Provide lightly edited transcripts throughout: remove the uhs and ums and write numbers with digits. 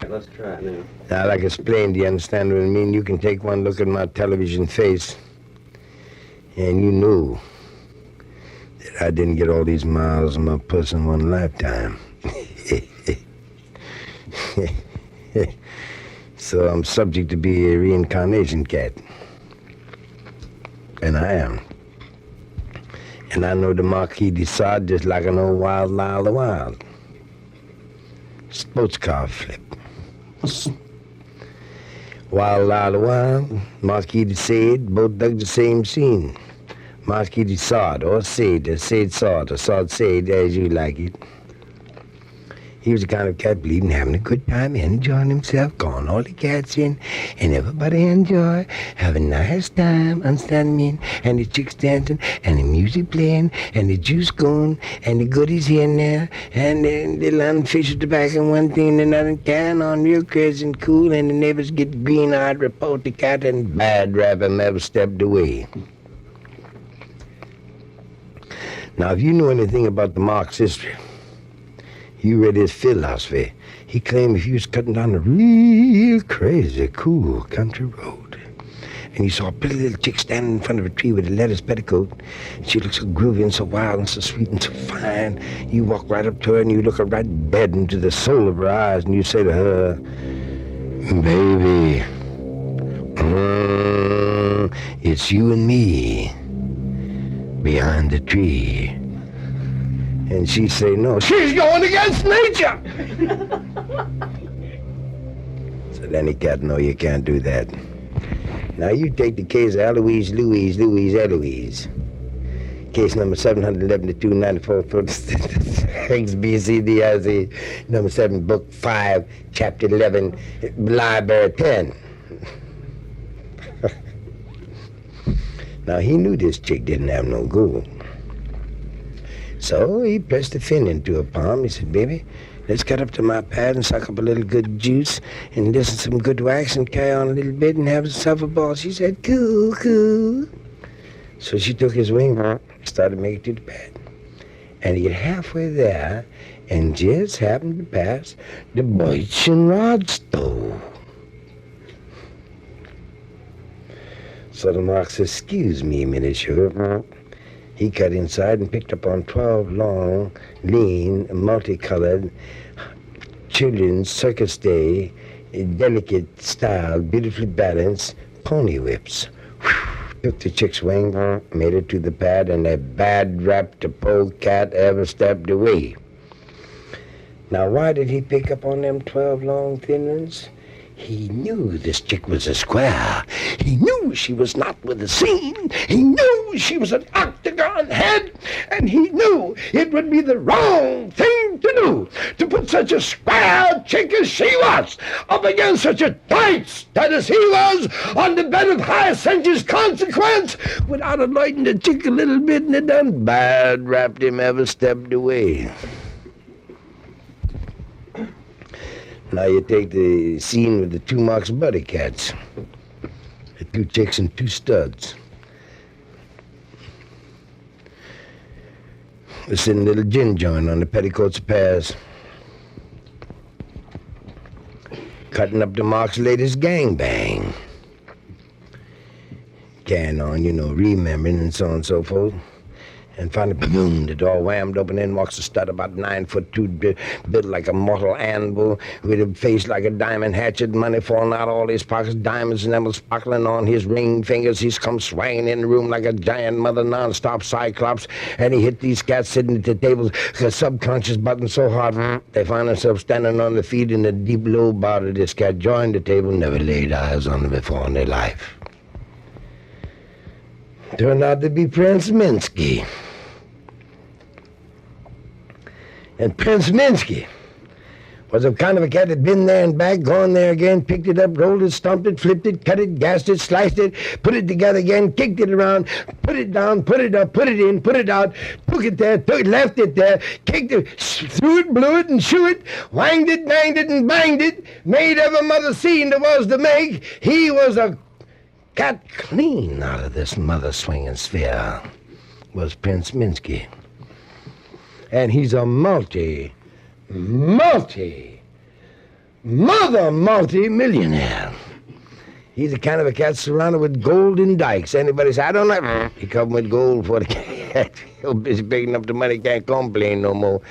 Let's try it now. Now, like I explained, do you understand what I mean? You can take one look at my television face, and you know that I didn't get all these miles in my puss in one lifetime. So I'm subject to be a reincarnation cat. And I am. And I know the Marquis de Sade just like an old Wild Lyle the Wild. Sports car flip. Wild Lyle the Wild, Marquis de Sade, both dug the same scene. Marquis de Sade, or Sade, or Sade Sade, or Sade Sade, as you like it. He was the kind of cat bleeding, having a good time, enjoying himself, calling all the cats in, and everybody enjoy, have a nice time, understand me? And the chicks dancing, and the music playing, and the juice going, and the goodies here and there, and the little fish at the back, and one thing and another, carrying on real crazy and cool, and the neighbors get green-eyed, report the cat, and bad rap him ever stepped away. Now, if you know anything about the Mark's history, you read his philosophy. He claimed if he was cutting down a real crazy, cool country road, and he saw a pretty little chick standing in front of a tree with a lettuce petticoat, and she looked so groovy and so wild and so sweet and so fine, you walk right up to her and you look her right dead into the soul of her eyes, and you say to her, "Baby, it's you and me behind the tree." And she say, "No, she's going against nature." So then the cat know you can't do that. Now you take the case of Eloise, Eloise. Case number 711-294, XBCDIC, number 7, book 5, chapter 11, library 10. Now he knew this chick didn't have no gold. So he pressed the fin into her palm. He said, "Baby, let's cut up to my pad and suck up a little good juice and listen to some good wax and carry on a little bit and have yourself a ball." She said, "Cool, cool." So she took his wing, started making it to the pad. And he got halfway there and just happened to pass the birch and rod stove. So the Mark says, "Excuse me, minute, sugar." He cut inside and picked up on 12 long, lean, multicolored, children's circus day, delicate style, beautifully balanced pony whips. Took the chick's wing, made it to the pad, and a bad rap the poor cat ever stepped away. Now, why did he pick up on them 12 long, thin ones? He knew this chick was a square. He knew she was not with the scene. He knew she was an octagon head. And he knew it would be the wrong thing to do to put such a square chick as she was up against such a tight stud as he was on the bed of Hyacinth's consequence without anointing the chick a little bit, and it done bad rapped him ever stepped away. Now you take the scene with the two Mark's buddy cats, the two chicks and two studs. They're sitting in a little gin joint on the petticoats of Paris, cutting up the Mark's latest gangbang. Carrying on, remembering and so on and so forth. And finally, boom, the door whammed open, in walks a stud about 9'2", built like a mortal anvil, with a face like a diamond hatchet, money falling out of all his pockets, diamonds and emeralds sparkling on his ring fingers. He's come swinging in the room like a giant mother non-stop cyclops, and he hit these cats sitting at the tables, a subconscious button so hard, they find themselves standing on their feet in the deep low bar of this cat joined the table, never laid eyes on them before in their life. Turned out to be Prince Minsky. And Prince Minsky was a kind of a cat that'd been there and back, gone there again, picked it up, rolled it, stomped it, flipped it, cut it, gassed it, sliced it, put it together again, kicked it around, put it down, put it up, put it in, put it out, took it there, left it there, kicked it, threw it, blew it, and shoo it, wanged it, banged it, and banged it, made every mother scene there was to make. He was a cat clean out of this mother-swinging sphere, was Prince Minsky. And he's a multi mother multi-millionaire. He's the kind of a cat surrounded with golden dikes. Anybody say, I don't know. He come with gold for the cat. He's busy picking up the money, can't complain no more.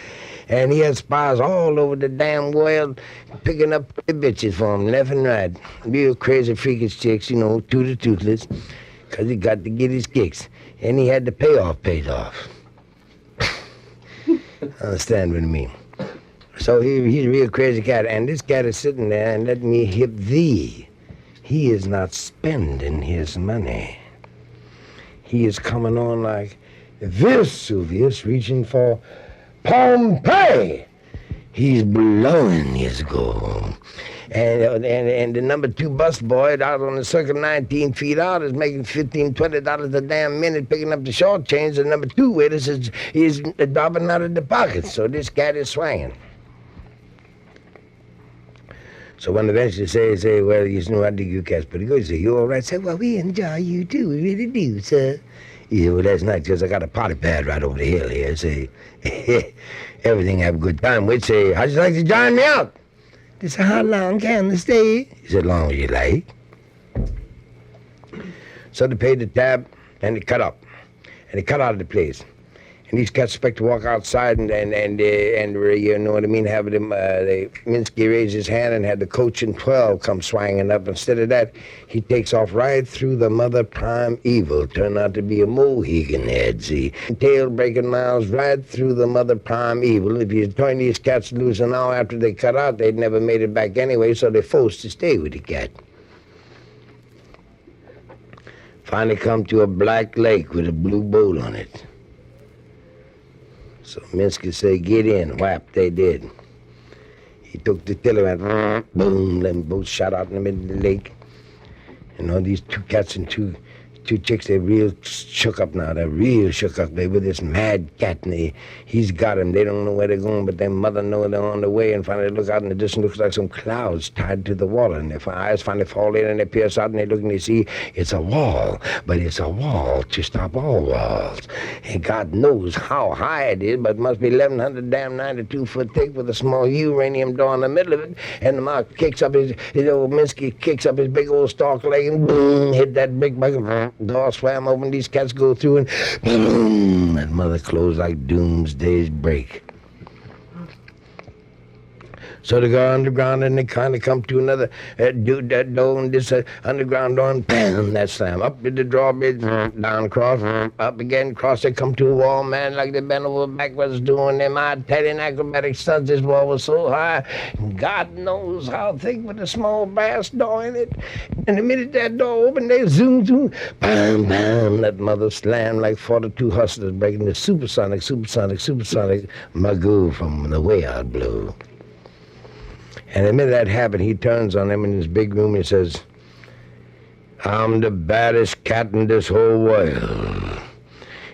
And he has spies all over the damn world picking up pretty bitches for him, left and right. Real crazy, freakish chicks, you know, toothless, because he got to get his kicks. And he had the payoff paid off. Understand what I mean? So he's a real crazy cat, and this cat is sitting there and letting me hip thee. He is not spending his money. He is coming on like Vesuvius reaching for Pompeii. He's blowing his gold. And the number 2 bus boy out on the circle 19 feet out is making $15, $20 a damn minute picking up the short change. The number 2 waiters is dropping out of the pockets. So this cat is swinging. So when eventually say, well, you know, I dig you cats pretty good. He say, you all right? Say, well, we enjoy you too. We really do, sir. He said, well, that's nice, because I got a potty pad right over the hill here. Say, everything have a good time. We'd say, how'd you like to join me out? They said, how long can I stay? He said, long as you like. So they paid the tab, and they cut up. And they cut out of the place. And these cats expect to walk outside and you know what I mean, have them, Minsky raised his hand and had the coach in 12 come swinging up. Instead of that, he takes off right through the mother prime evil. Turned out to be a Mohegan head, see. Tail-breaking miles right through the mother prime evil. If you turn these cats loose an hour after they cut out, they'd never made it back anyway, so they're forced to stay with the cat. Finally come to a black lake with a blue boat on it. So Minsky said, get in. Whap, they did. He took the tiller and boom, them both shot out in the middle of the lake. You know, these 2 cats and two chicks, they're real shook up now. They're real shook up. They're with this mad cat, and he's got them. They don't know where they're going, but their mother knows they're on the way, and finally they look out in the distance, looks like some clouds tied to the water, and their eyes finally fall in, and they pierce out, and they look and they see it's a wall, but it's a wall to stop all walls. And God knows how high it is, but it must be 1,192 foot thick with a small uranium door in the middle of it, and the Mark kicks up his old Minsky kicks up his big old stalk leg, and boom, hit that big bucket. Door swam open, these cats go through, and boom, that mother closed like doomsday's break. So they go underground, and they kind of come to another door, and this underground door, and bam, that slam. Up to the drawbridge, down across, up again, across, they come to a wall, man, like they bent over backwards doing them Italian acrobatic stunts. This wall was so high, God knows how thick, with a small brass door in it. And the minute that door opened, they zoom, bam, bam, that mother slammed like 42 hustlers breaking the supersonic magoo from the way out blue. And the minute that happened, he turns on them in his big room and he says, I'm the baddest cat in this whole world.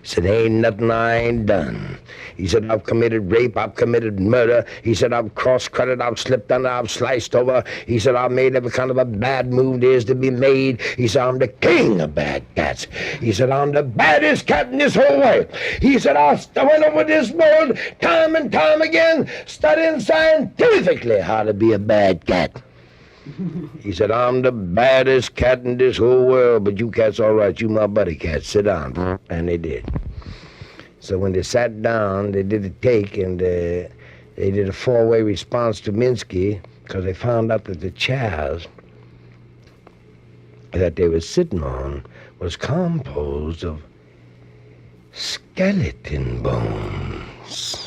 He said, ain't nothing I ain't done. He said, I've committed rape, I've committed murder. He said, I've cross-cutted, I've slipped under, I've sliced over. He said, I've made every kind of a bad move there is to be made. He said, I'm the king of bad cats. He said, I'm the baddest cat in this whole world. He said, I went over this world time and time again, studying scientifically how to be a bad cat. He said, I'm the baddest cat in this whole world, but you cats all right, you my buddy cats, sit down. And they did. So when they sat down, they did a take, and they did a 4-way response to Minsky, because they found out that the chairs that they were sitting on was composed of skeleton bones.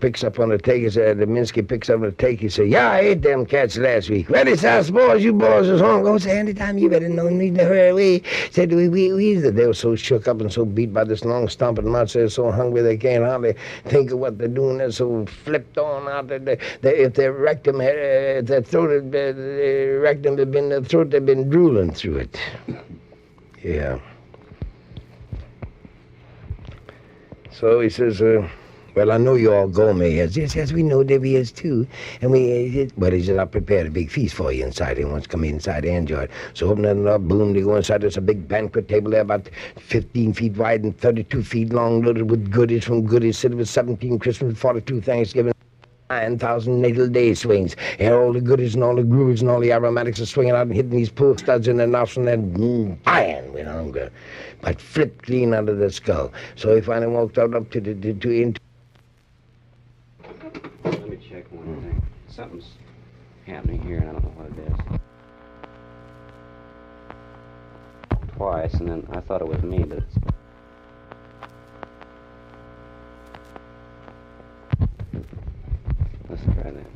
Picks up on the take, he said, the Minsky picks up on the take, he said, yeah, I ate them cats last week. Well, it's us boys, you boys is home. Go say, anytime you better know me to hurry away. Said, we they were so shook up and so beat by this long stomping mouth, they're so hungry they can't hardly think of what they're doing. They're so flipped on out there. If their rectum had, if their throat had been, the rectum had been the throat, they'd been drooling through it. Yeah. So he says, well, I know you all gourmet heads. Yes, we know Debbie is too. And but he said, I prepared a big feast for you inside. He wants to come inside and enjoy it. So open it up, boom, they go inside. There's a big banquet table there about 15 feet wide and 32 feet long, loaded with goodies from goodies, sitting with 17 Christmas, 42 Thanksgiving. 9,000 natal day swings, and all the goodies and all the grooves and all the aromatics are swinging out and hitting these poor studs in their nostrils and then dying with hunger, but flipped clean out of the skull. So he finally walked out up to Let me check one thing. Something's happening here, and I don't know what it is. Twice, and then I thought it was me, but it's... Let's try that.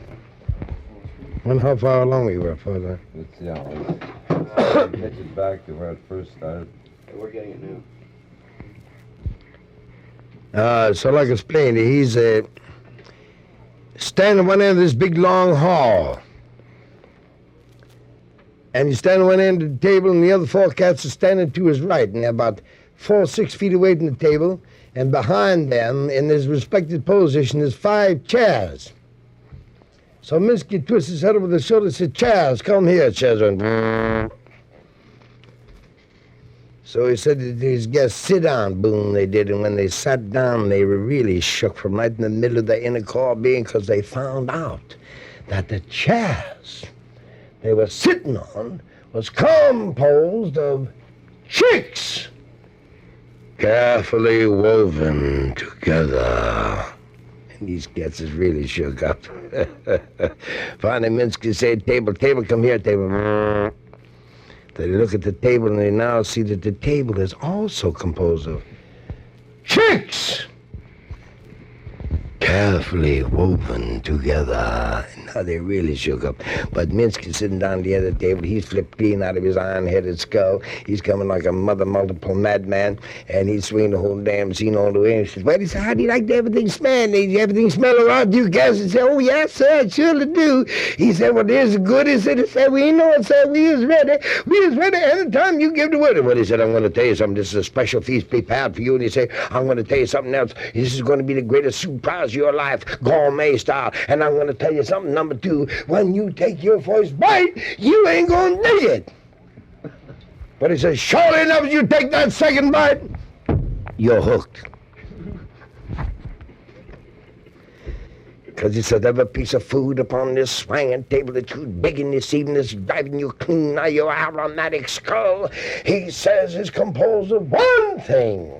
And how far along we were, Father? Let's catch it back to where it first started. Okay, we're getting it now. So like I explained, he's standing one end of this big long hall. And he's standing one end of the table, and the other four cats are standing to his right, and they're about 4-6 feet away from the table. And behind them, in his respective position, is 5 chairs. So Minsky twists his head over the shoulder and said, "Chairs, come here." Chairs went. So he said to his guests, "Sit down." Boom, they did. And when they sat down, they were really shook from right in the middle of their inner core being, because they found out that the chairs they were sitting on was composed of chicks, carefully woven together. And these cats is really shook up. Finally, Minsky said, "Table, table, come here, table." They look at the table, and they now see that the table is also composed of chicks, carefully woven together. And now they really shook up. But Minsky sitting down at the end of the table, he's flipped clean out of his iron-headed skull. He's coming like a mother multiple madman, and he's swinging the whole damn scene all the way. And he says, "Well," he said, "how do you like everything smell? Does everything smell around you guys?" He said, "Oh, yes, sir, it surely do." He said, "Well, there's the good." He said, "We know it, sir. We is ready. We is ready anytime you give the word." Well, he said, "I'm going to tell you something. This is a special feast prepared for you." And he said, "I'm going to tell you something else. This is going to be the greatest surprise of your life, gourmet style. And I'm going to tell you something, number 2. When you take your first bite, you ain't going to dig it." But he says, "Surely enough, you take that second bite, you're hooked." Because he said, "Every piece of food upon this swinging table that you begging this evening is driving you clean out of your aromatic skull," he says, "is composed of one thing,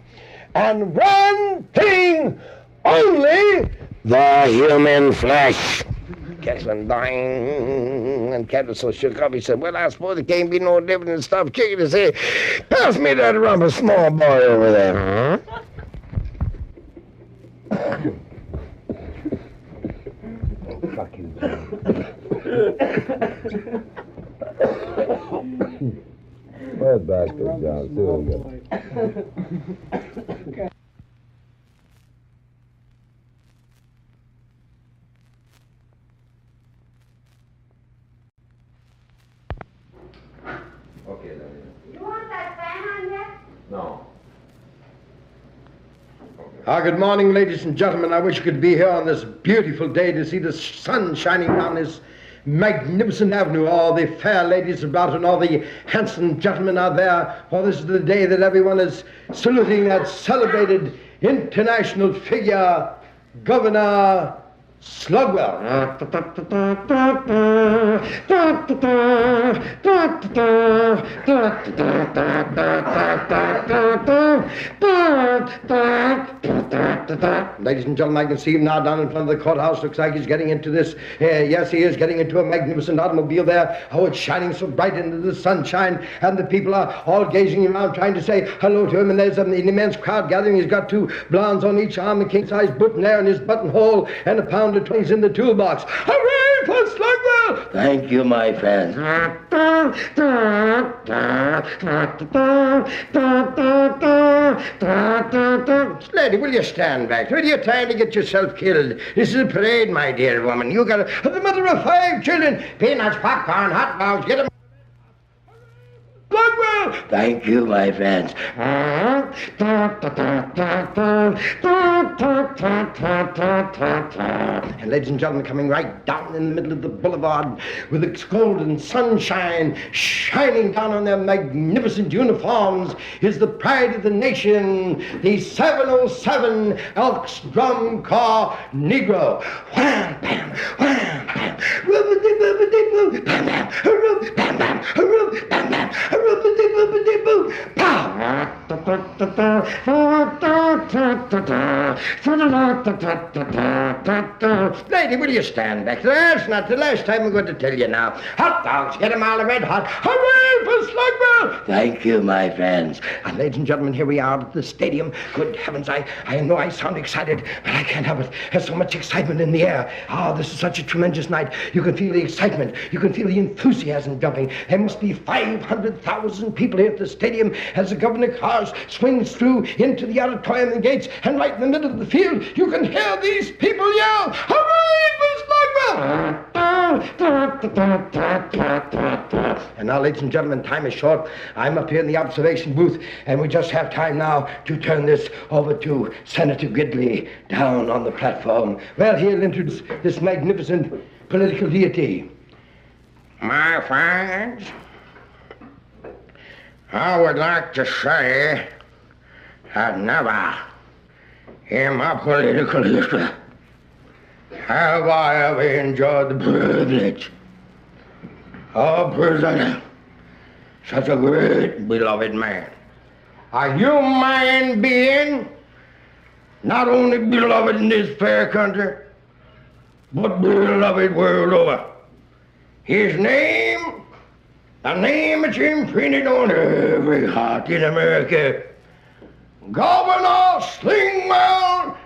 and one thing only: the human flesh." Cats went dying, and Cat was so shook up, he said, "Well, I suppose it can't be no different than stuffed chicken." He said, "Pass me that rump, small boy over there." Fuck you, John. Where's Basket, John? See what we got. Okay, then. You want that fan on yet? No. Good morning, ladies and gentlemen. I wish you could be here on this beautiful day to see the sun shining down this magnificent avenue. All the fair ladies about and all the handsome gentlemen are there. For this is the day that everyone is saluting that celebrated international figure, Governor Slugwell. Ladies and gentlemen, I can see him now down in front of the courthouse. Looks like he's getting into this. Yes, he is getting into a magnificent automobile there. Oh, it's shining so bright into the sunshine, and the people are all gazing around trying to say hello to him, and there's an immense crowd gathering. He's got 2 blondes on each arm, a king-size boutonniere in his buttonhole, and a pound of 20s in the toolbox. Hooray for Slugwell! Thank you, my friends. Lady, will you stand back? What are you trying to get yourself killed? This is a parade, my dear woman. You got the mother of 5 children. Peanuts, popcorn, hot dogs, get them. Slugwell! Thank you, my friends. And ladies and gentlemen, coming right down in the middle of the boulevard with its golden sunshine shining down on their magnificent uniforms is the pride of the nation, the 707 Elks Drum Corps Negro. Wham, bam, Lady, will you stand back? That's not the last time I'm going to tell you now. Hot dogs, get 'em all red hot. Hooray for Slugwell! Thank you, my friends. And ladies and gentlemen, here we are at the stadium. Good heavens, I know I sound excited, but I can't help it. There's so much excitement in the air. Ah, this is such a tremendous night. You can feel the excitement. You can feel the enthusiasm jumping. There must be 500,000 people here at the stadium as the governor cars swings through into the auditorium and gates, and right in the middle of the field, you can hear these people yell, "Hooray for Slugwell!" And now, ladies and gentlemen, time is short. I'm up here in the observation booth, and we just have time now to turn this over to Senator Gridley down on the platform. Well, he'll introduce this magnificent political deity. My friends, I would like to say that never in my political history have I ever enjoyed the privilege of presenting such a great beloved man. A human being, not only beloved in this fair country, but beloved world over. His name, the name that's imprinted on every heart in America, Governor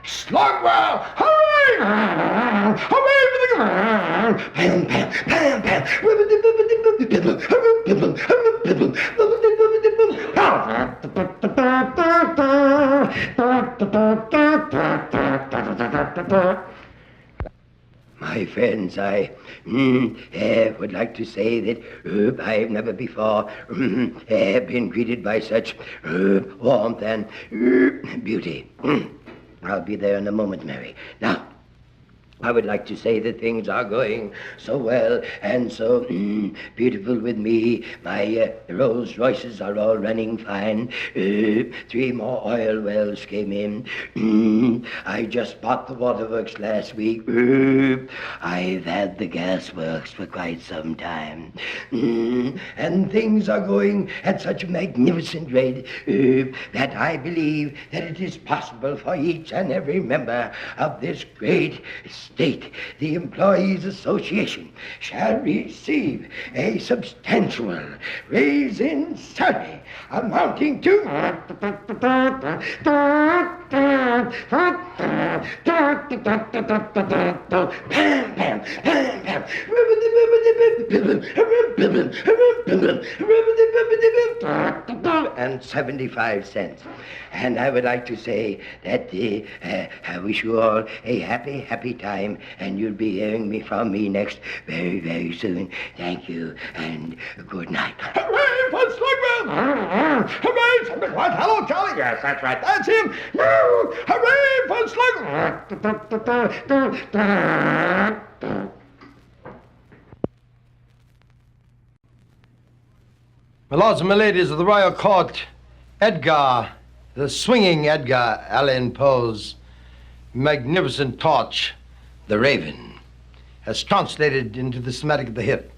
Slugwell. Hooray! Hooray for the governor! Pam, pam, pam, pam. My friends, I would like to say that I've never before been greeted by such warmth and beauty. I'll be there in a moment, Mary. Now, I would like to say that things are going so well and so beautiful with me. My Rolls Royces are all running fine. 3 more oil wells came in. I just bought the waterworks last week. I've had the gas works for quite some time. And things are going at such a magnificent rate that I believe that it is possible for each and every member of this great state, the Employees Association, shall receive a substantial raise in salary amounting to and 75 cents. And I would like to say that I wish you all a happy time, and you'll be hearing from me next very, very soon. Thank you, and good night. Hooray for Slugwell! Hooray for the what? Hello, Charlie. Yes, that's right. That's him. Hooray for Slugwell! My lords and my ladies of the royal court, Edgar, the swinging Edgar Allan Poe's magnificent torch, the Raven, has translated into the Semitic of the hip.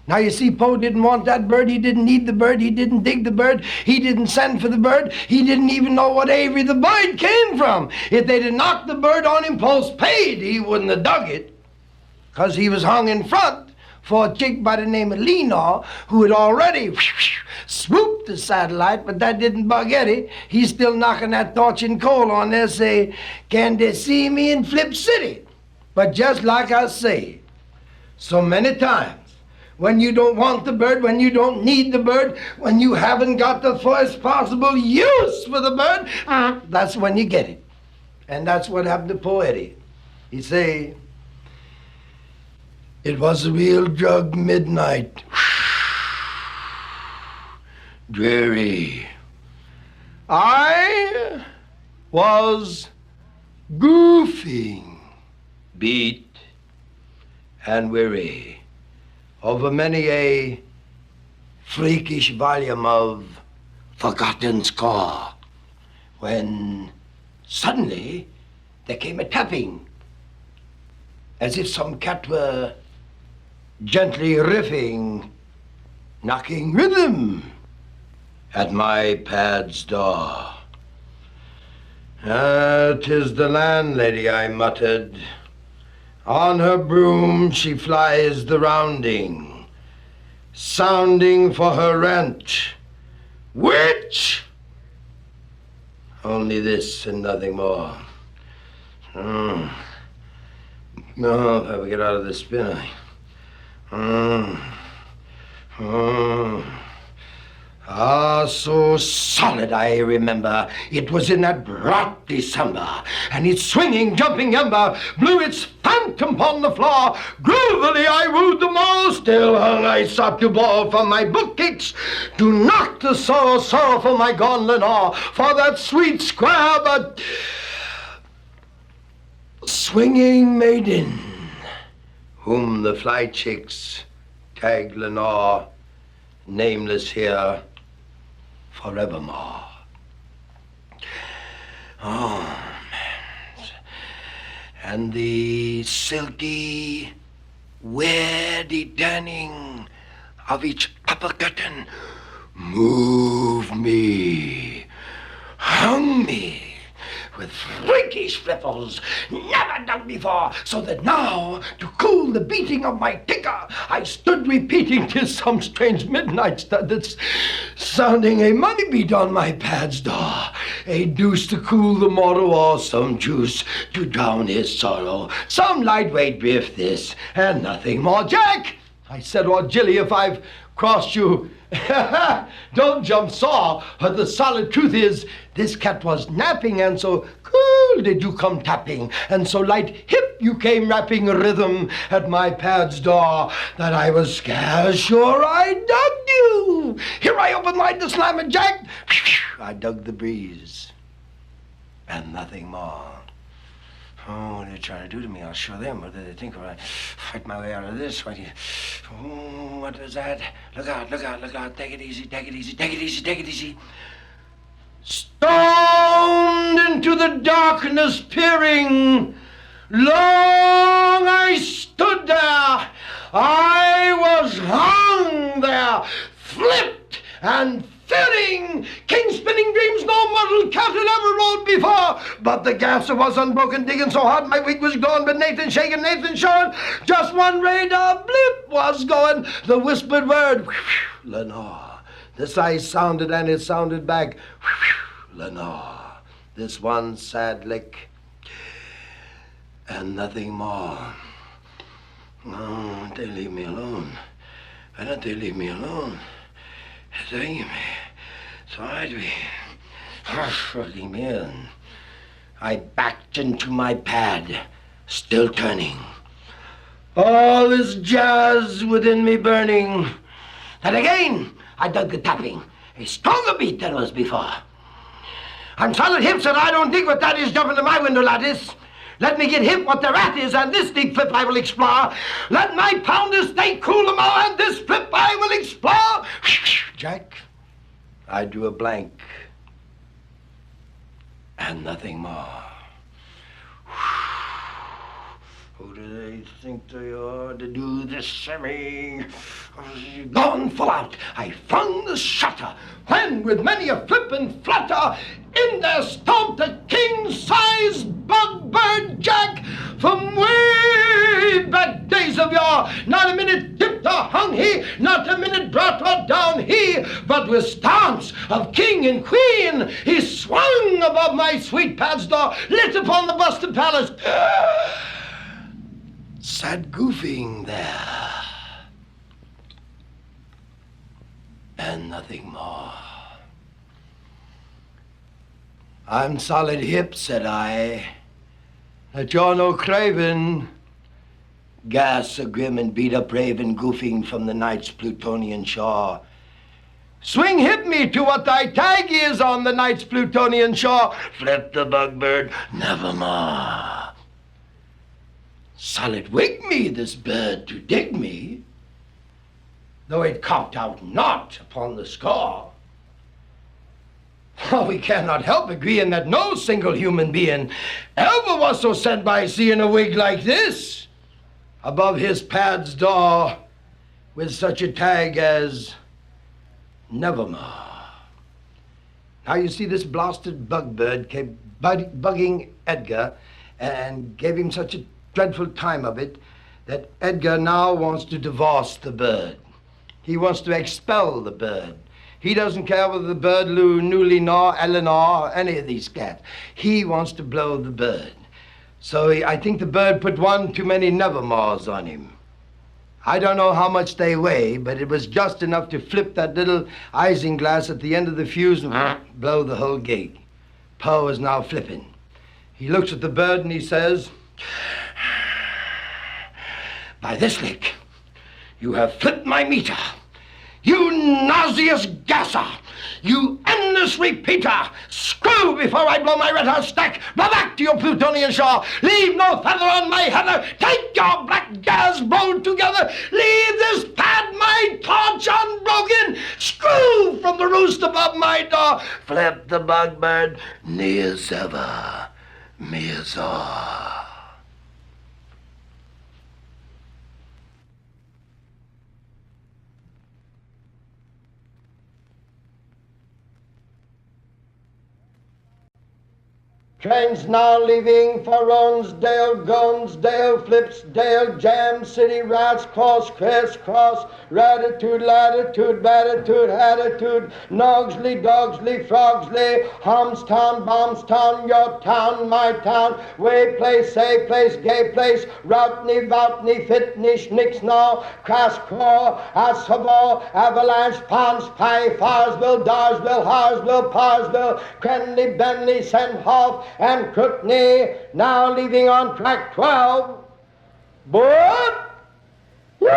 Now you see, Poe didn't want that bird, he didn't need the bird, he didn't dig the bird, he didn't send for the bird, he didn't even know what aviary the bird came from. If they'd have knocked the bird on him postpaid, he wouldn't have dug it, because he was hung in front for a chick by the name of Lenore, who had already swooped the satellite, but that didn't bug Eddie. He's still knocking that torch and coal on there, say, "Can they see me in Flip City?" But just like I say, so many times, when you don't want the bird, when you don't need the bird, when you haven't got the first possible use for the bird, that's when you get it. And that's what happened to poor Eddie. He say, "It was a real drug midnight. Dreary. I was goofing, beat and weary over many a freakish volume of forgotten score, when suddenly there came a tapping, as if some cat were gently riffing, knocking rhythm at my pad's door. 'Tis the landlady, I muttered. On her broom she flies the rounding, sounding for her rent. Which? Only this and nothing more. No, if I ever get out of this spin, so solid, I remember. It was in that bright December, and its swinging, jumping ember blew its phantom upon the floor. Groovily I wooed them all. Still hung I sought to bore from my bookcase, to knock the sorrow from my gone Lenore, for that sweet square but swinging maiden, whom the fly chicks tag Lenore, nameless here forevermore. Oh, man. And the silky, weirdy turning of each upper curtain moved me, hung me, with freakish flipples never done before, so that now, to cool the beating of my ticker, I stood repeating 'tis some strange midnight stud that's sounding a money beat on my pad's door, a deuce to cool the morrow, or some juice to drown his sorrow, some lightweight drift this, and nothing more. Jack, I said, or Jilly, if I've crossed you, don't jump sore, but the solid truth is, this cat was napping, and so cool did you come tapping, and so light hip you came rapping rhythm at my pad's door, that I was scarce sure I dug you. Here I opened wide the slam, and Jack, I dug the breeze, and nothing more. Oh, what are they trying to do to me? I'll show them. What do they think when I fight my way out of this? What do you... Oh, what was that? Look out, look out, look out. Take it easy, take it easy, take it easy, take it easy. Stoned into the darkness peering, long I stood there. I was hung there, flipped and filling, king-spinning dreams no mortal cat had ever rode before. But the gas was unbroken, digging so hard my wig was gone, but Nathan shaking, Nathan showing. Just one radar blip was going, the whispered word, Lenore. This I sounded, and it sounded back, Lenore. This one sad lick, and nothing more. No, they leave me alone. Why don't they leave me alone? Thank me. So I'd be fucking me in. I backed into my pad, still turning. All this jazz within me burning. And again, I dug the tapping, a stronger beat than was before. I'm solid hips, and I don't dig what that is jumping to my window lattice. Let me get hip what the rat is, and this deep flip I will explore. Let my pounder stay cool them all, and this flip I will explore. Jack, I drew a blank, and nothing more. Who do they think they are to do this to me? Gone full out, I flung the shutter, when with many a flip and flutter, in there stomped a king-size bugbird Jack from way back days of yore. Not a minute tipped or hung he, not a minute brought or down he, but with stance of king and queen, he swung above my sweet pad's door, lit upon the busted palace. Sat goofing there, and nothing more. I'm solid hip, said I, that you're no craven. Gas a grim and beat up raven goofing from the night's Plutonian shore. Swing hip me to what thy tag is on the night's Plutonian shore. Flip the bugbird, nevermore. Solid wig me this bird to dig me, though it cocked out not upon the score. For we cannot help agreeing that no single human being ever was so sent by seeing a wig like this above his pad's door with such a tag as nevermore. Now, you see, this blasted bugbird kept bugging Edgar and gave him such a dreadful time of it that Edgar now wants to divorce the bird. He wants to expel the bird. He doesn't care whether the bird Newly nor Eleanor or any of these cats. He wants to blow the bird. So I think the bird put one too many nevermores on him. I don't know how much they weigh, but it was just enough to flip that little isinglass at the end of the fuse and blow the whole gig. Poe is now flipping. He looks at the bird and he says, "By this lick, you have flipped my meter. You nauseous gasser! You endless repeater! Screw before I blow my red-hot stack! Blow back to your Plutonian shore! Leave no feather on my heather! Take your black gas rolled together! Leave this pad my torch unbroken! Screw from the roost above my door! Flip the bugbird, near sever, Miazor." Trains now leaving for Ronsdale, Gonsdale, Flipsdale, Jam City, Rats, Cross, Ratitude, Latitude, Batitude, Attitude, Nogsley, Dogsley, Frogsley, Homstown, Bombstown, your town, my town, Way Place, Say Place, Gay Place, Routney, Voutney, Fitney, Schnicksnaw, Crascraw, Assavor, Avalanche, Ponce, Pie, Farsville, Darsville, Harsville, Parsville, Crenley, Benley, Sendhoff, and Crutney, now leaving on track 12. But you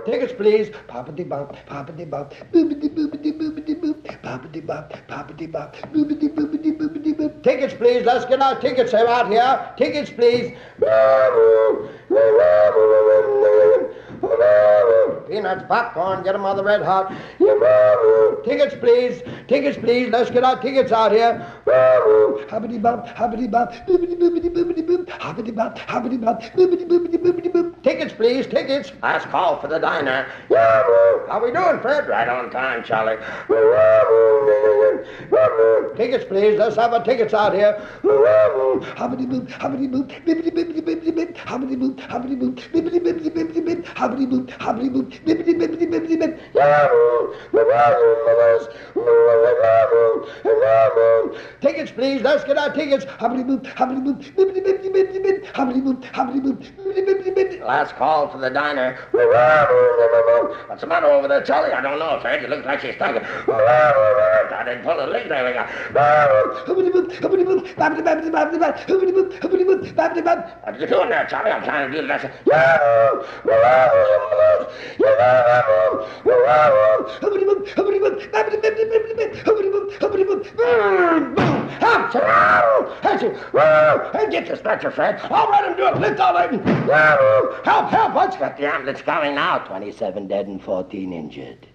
tickets, please. Poppity bop, poppity bop, boopity boopity boopity boop, poppity bop, poppity bop, boopity boopity boopity boop. Tickets, please. Let's get our tickets out here. Tickets, please. Peanuts, popcorn, get them on the red hot. Tickets, please. Tickets, please. Let's get our tickets out here. Hoppity bop, hoppity bop, boopity boopity boopity boop, hoppity bop, hoppity bop, boopity boopity boopity boop. Tickets, please. Tickets. Last call for the diner. How we doing, Fred? Right on time, Charlie. Tickets, please. Let's have our tickets out here. Hoppity boop, hoppity boop, bippity bippity bippity bip, hoppity boop, hoppity boop, bippity bippity bippity bip, hoppity boop, bippity bippity bippity bip. Tickets, please. Let's get our tickets. Hoppity boop, bippity bippity bippity bip, hoppity boop, bippity bippity bippity. Last call for the diner. What's the matter over there, Charlie? I don't know, Fred. It looks like she's stuck. I didn't pull a leak. There we go. What are you doing there, Charlie? I'm trying to do the lesson. Get your stretcher, Fred. I'll let him do it. Lift all right. Help, help. What's got the ambulance going now? 27 dead and 14 injured.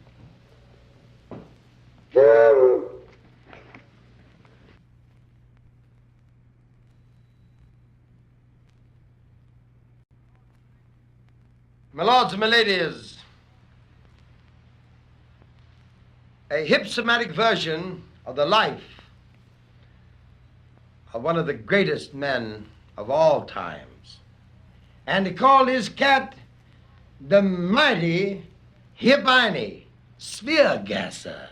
My lords and my ladies, a hip-somatic version of the life of one of the greatest men of all times. And he called his cat the mighty Hip Einie, sphere gasser.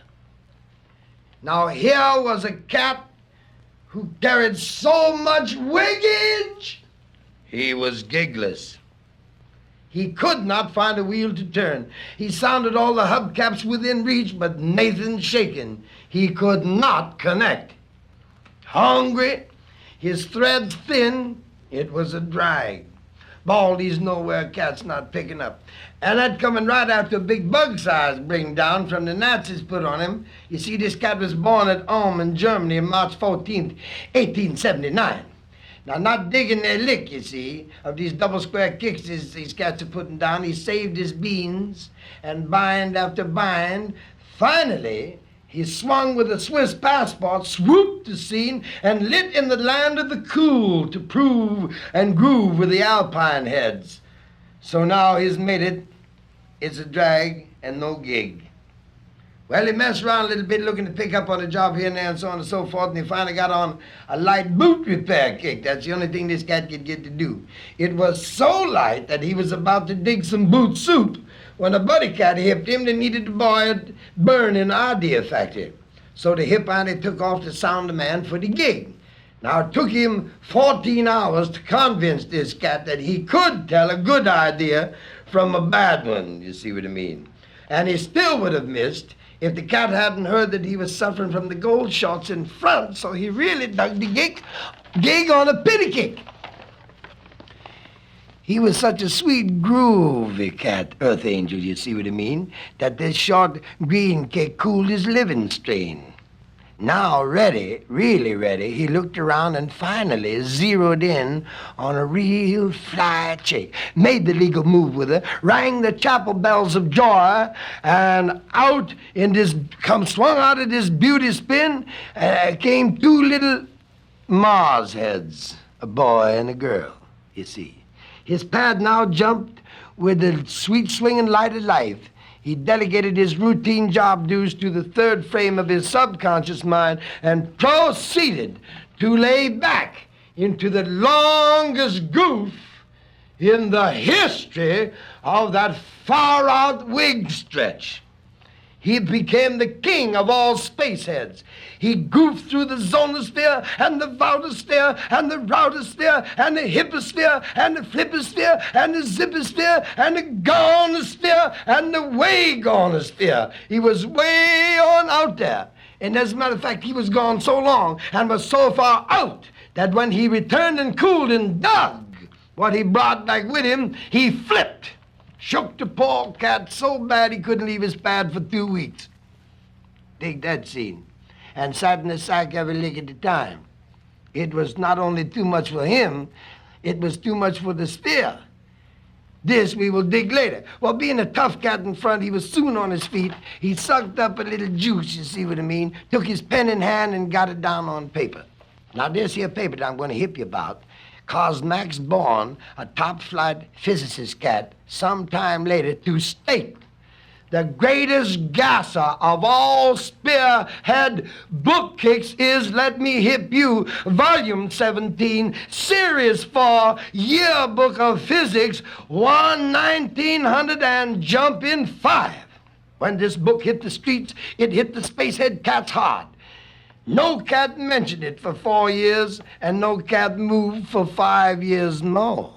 Now here was a cat who carried so much wiggage, he was gigless. He could not find a wheel to turn. He sounded all the hubcaps within reach, but Nathan shaken. He could not connect. Hungry, his thread thin, it was a drag. Baldy's nowhere, cat's not picking up. And that coming right after a big bug size bring down from the Nazis put on him. You see, this cat was born at Ulm in Germany on March 14th, 1879. Now, not digging their lick, you see, of these double square kicks these cats are putting down, he saved his beans, and bind after bind, finally, He swung with a Swiss passport, swooped the scene, and lit in the land of the cool to prove and groove with the alpine heads. So now he's made it. It's a drag and no gig. Well, he messed around a little bit looking to pick up on a job here and there and so on and so forth, and he finally got on a light boot repair kick. That's the only thing this cat could get to do. It was so light that he was about to dig some boot soup when a buddy cat hipped him that needed to buy it burn in the idea factory. So the Hip Einie took off to sound the man for the gig. Now, it took him 14 hours to convince this cat that he could tell a good idea from a bad one, you see what I mean? And he still would have missed if the cat hadn't heard that he was suffering from the gold shots in front, so he really dug the gig on a pity kick. He was such a sweet, groovy cat, Earth Angel, you see what I mean, that this short green kick cooled his living strain. Now ready, really ready, he looked around and finally zeroed in on a real fly chick. Made the legal move with her, rang the chapel bells of joy, and swung out of this beauty spin, came two little Mars heads, a boy and a girl, you see. His pad now jumped with the sweet swinging light of life. He delegated his routine job duties to the third frame of his subconscious mind and proceeded to lay back into the longest goof in the history of that far-out wig stretch. He became the king of all spaceheads. He goofed through the zonosphere and the voutosphere and the routosphere and the hipposphere and the flipposphere and the zipposphere and the gonosphere and the way gonosphere. He was way on out there. And as a matter of fact, he was gone so long and was so far out that when he returned and cooled and dug what he brought back with him, he flipped. Shook the poor cat so bad he couldn't leave his pad for 2 weeks. Dig that scene. And sat in the sack every lick at a time. It was not only too much for him, it was too much for the sphere. This we will dig later. Well, being a tough cat in front, he was soon on his feet. He sucked up a little juice, you see what I mean, took his pen in hand and got it down on paper. Now, this here paper that I'm going to hip you about caused Max Born, a top-flight physicist cat, sometime later to state the greatest gasser of all spearhead book kicks is Let Me Hip You, Volume 17, Series 4, Yearbook of Physics, 1900 and jump in 5. When this book hit the streets, it hit the spacehead cats hard. No cat mentioned it for 4 years, and no cat moved for 5 years more.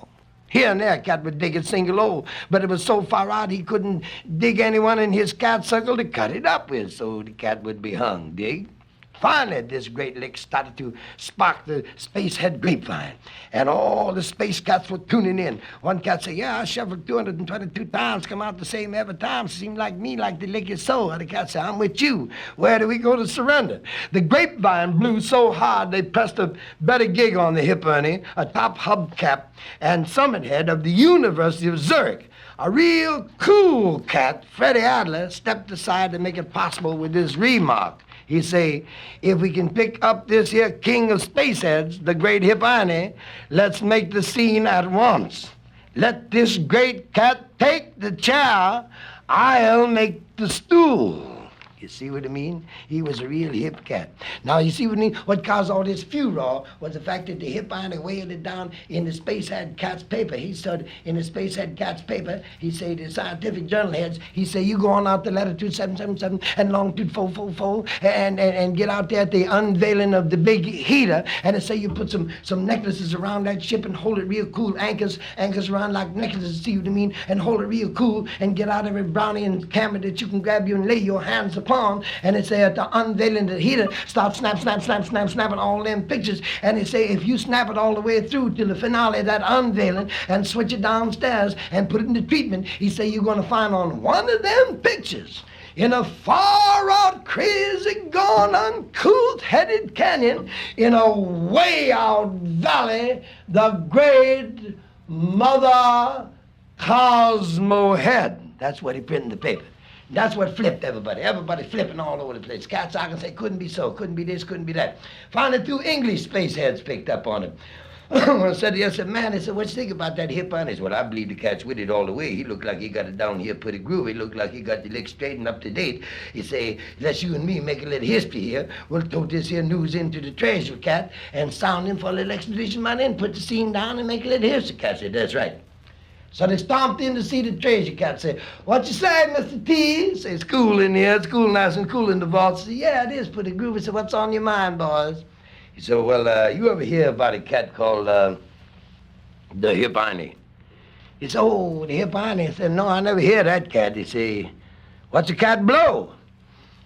Here and there, cat would dig a single hole, but it was so far out he couldn't dig anyone in his cat circle to cut it up with, so the cat would be hung, dig? Finally, this great lick started to spark the spacehead grapevine, and all the space cats were tuning in. One cat said, yeah, I shuffled 222 times, come out the same every time. Seemed like me, like the lick is so. The cat said, I'm with you. Where do we go to surrender? The grapevine blew so hard they pressed a better gig on the Hip Einie, a top hubcap and summit head of the University of Zurich. A real cool cat, Freddie Adler, stepped aside to make it possible with this remark. He say, if we can pick up this here king of spaceheads, the great Hip Einie, let's make the scene at once. Let this great cat take the chair, I'll make the stool. You see what I mean? He was a real hip cat. Now, you see what I mean? What caused all this furor was the fact that the Hip Einie wailed it down in the Spacehead Cat's paper. He said, in the Spacehead Cat's paper, he said, the scientific journal heads, he said, you go on out to latitude 777 and longitude 444 and get out there at the unveiling of the big heater, and they say you put some necklaces around that ship and hold it real cool, anchors around like necklaces, see what I mean, and hold it real cool and get out every brownie and camera that you can grab you and lay your hands upon. And they say at the unveiling of the heater, start snapping all them pictures. And they say if you snap it all the way through till the finale of that unveiling and switch it downstairs and put it in the treatment, he say you're going to find on one of them pictures in a far-out, crazy, gone, uncouth-headed canyon in a way-out valley, the great Mother Cosmo Head. That's what he printed in the paper. That's what flipped everybody. Everybody flipping all over the place. Cats, I can say, couldn't be so, couldn't be this, couldn't be that. Finally, 2 English space heads picked up on him. When I said, yes, man, they said, what you think about that Hip Einie? Well, I believe the cat's with it all the way. He looked like he got it down here pretty groovy. He looked like he got the licks straight and up to date. He say, let's you and me make a little history here. We'll throw this here news into the treasure cat and sound him for a little expedition man in, put the scene down and make a little history. Cat said, that's right. So they stomped in to see the treasure cat. Say, what you say, Mr. T? Say, it's cool in here. It's cool, nice and cool in the vault. Say, yeah, it is pretty groovy. Say, what's on your mind, boys? He said, well, you ever hear about a cat called the Hip Einie? He said, oh, the Hip Einie. I said, no, I never hear that cat. He said, what's a cat blow?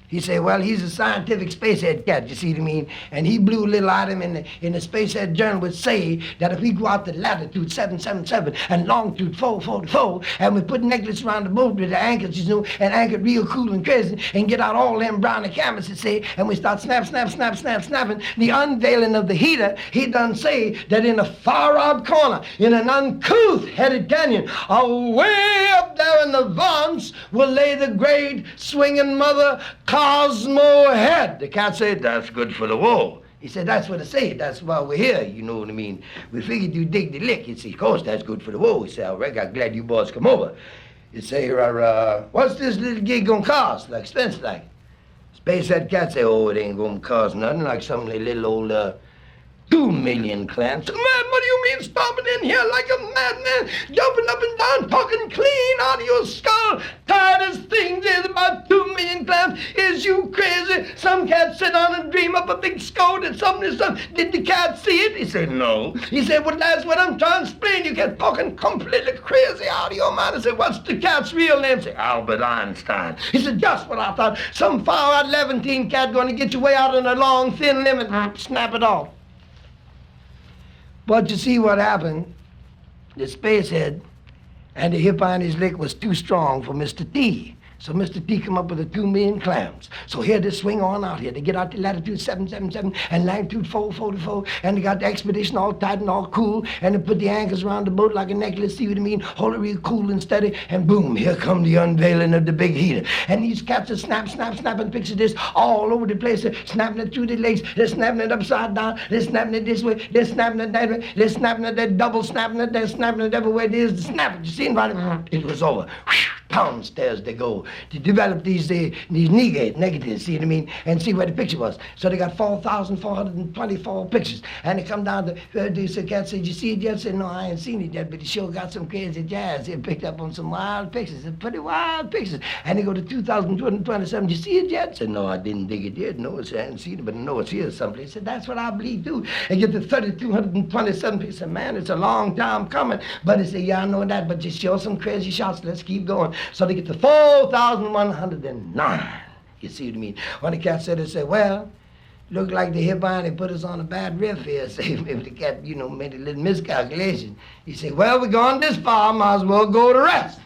He said, well, he's a scientific spacehead cat, you see what I mean? And he blew a little item in the Spacehead Journal would say that if we go out to latitude 777 and longitude 444 and we put necklace around the boat with the anchors, you know, and anchor real cool and crazy and get out all them brownie cameras, he say, and we start snapping, the unveiling of the heater, he done say that in a far out corner, in an uncouth-headed canyon, away up there in the vance will lay the great swinging mother Cosmo head. The cat said, that's good for the war. He said, that's what I say. That's why we're here, you know what I mean? We figured you'd dig the lick. He said, of course, that's good for the war. He said, all right, I'm glad you boys come over. He say, what's this little gig gonna cost? Like expense like? Spacehead cat say, oh, it ain't gonna cost nothing like some little old 2 million clams. Man, what do you mean stomping in here like a madman, jumping up and down, talking clean out of your skull? Tiredest things is about 2 million clams. Is you crazy? Some cat sit down and dream up a big scold and something. Did the cat see it? He said, no. He said, well, that's what I'm trying to explain. You get talking completely crazy out of your mind. I said, what's the cat's real name? He said, Albert Einstein. He said, just what I thought. Some far-out Levantine cat going to get you way out on a long, thin limb and snap it off. But you see what happened? The spacehead and the Hip Einie's lick was too strong for Mr. T. So Mr. T come up with the 2 million clams. So here they swing on out here. They get out to latitude 777 and latitude 444, and they got the expedition all tight and all cool, and they put the anchors around the boat like a necklace, see what I mean? Hold it real cool and steady, and boom, here come the unveiling of the big heater. And these cats are snapping pictures of this all over the place. They're snapping it through the legs, they're snapping it upside down, they're snapping it this way, they're snapping it that way, they're snapping it, they're double snapping it, they're snapping it everywhere it is to snap it. You see, it was over. Downstairs they go to develop these negatives, see what I mean, and see where the picture was. So they got 4,424 pictures, and they come down to, the cat said, you see it yet? I said, no, I ain't seen it yet, but he sure got some crazy jazz. He picked up on some wild pictures, pretty wild pictures. And they go to 2,227, you see it yet? I said, no, I didn't dig it yet. No, I hadn't seen it, but I know it's here someplace. I said, that's what I believe too. And get to 3,227 pictures. I said, man, it's a long time coming. But he said, yeah, I know that, but just show some crazy shots. Let's keep going. So they get to 4,109. You see what I mean? When the cat said, they said, well, look like the Hip Einie put us on a bad riff here. Say, if the cat, you know, made a little miscalculation. He said, well, we're going this far, might as well go to rest.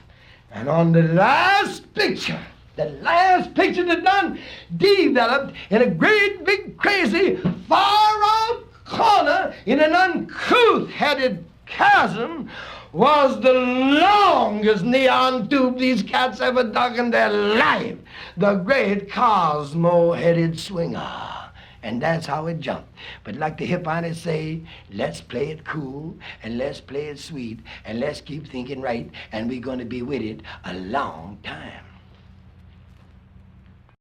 And on the last picture that done developed in a great big crazy far out corner in an uncouth-headed chasm was the longest neon tube these cats ever dug in their life. The great Cosmo-headed swinger. And that's how it jumped. But like the Hip Einie say, let's play it cool, and let's play it sweet, and let's keep thinking right, and we're gonna be with it a long time.